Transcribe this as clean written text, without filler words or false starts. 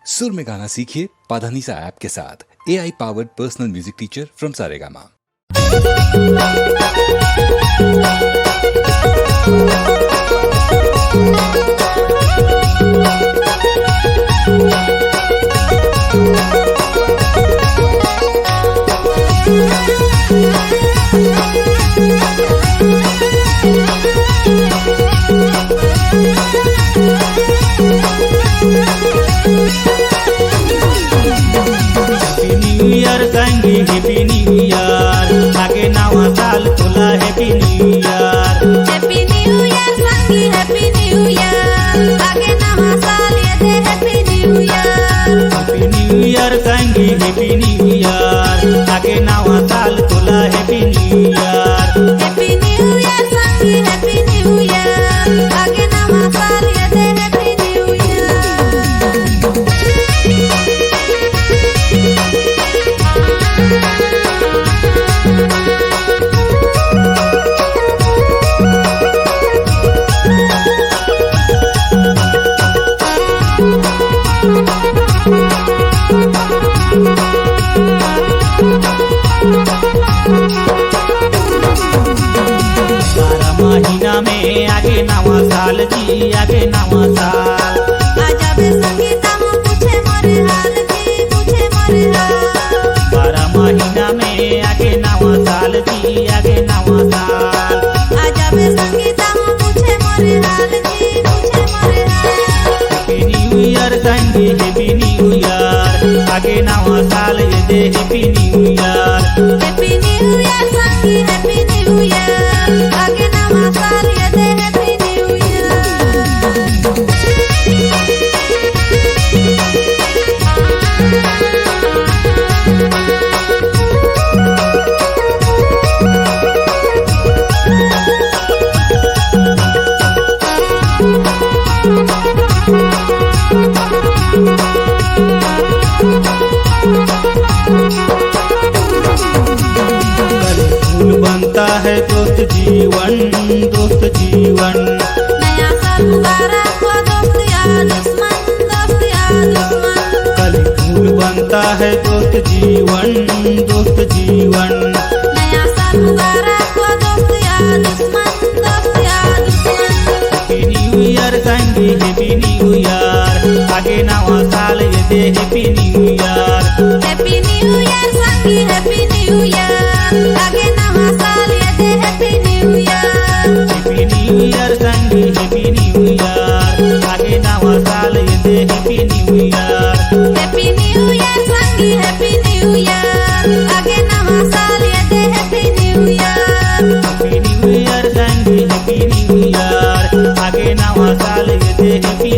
सुर में गाना सीखिए पाधानीसा ऐप के साथ। AI powered personal music teacher from Saregama. Happy new year सांगी हॅपी न्यू इयर आगे नावा साल तुला happy new year happy new year सांगी हॅपी न्यू इयर आगे नवा साल येते happy new year happy new year सांगी हॅपी न्यू इयर आगे नावा साल तुला happy new year happy new year सांगी हॅपी न्यू इयर आगे नवा साल येते हॅपी न्यू इयर बारह महीना में आगे नावा साल जी आगे नावा साल आजा बे संगीता मो पूछे मोरे हाल जी पूछे मोरे हाल 12 महीना में आगे नावा साल जी आगे नावा साल आजा बे संगीता मो पूछे मोरे हाल जी पूछे मोरे हाल हॅपी न्यू इयर सांगी हॅपी न्यू इयर आगे नावा साल येते happy new year happy new year सांगी हॅपी न्यू इयर आगे नवा साल येते हॅपी न्यू इयर फूल बनता है दोस्त जीवन दोस्त जीवन नया साल मुबारक हो दोस्त या दुश्मन कल फूल बनता है दोस्त जीवन दोस्त जीवन नया साल मुबारक हो दोस्त या दुश्मन हॅपी न्यू इयर सांगी हॅपी न्यू इयर आगे नावा साल येते happy new year happy new year सांगी हॅपी न्यू इयर आगे नवा साल येते happy new year happy new year सांगी हॅपी न्यू इयर आगे नावा साल येते happy new year happy new year सांगी हॅपी न्यू इयर आगे नवा साल येते happy new year happy new year सांगी हॅपी न्यू इयर आगे नावा साल येते हॅपी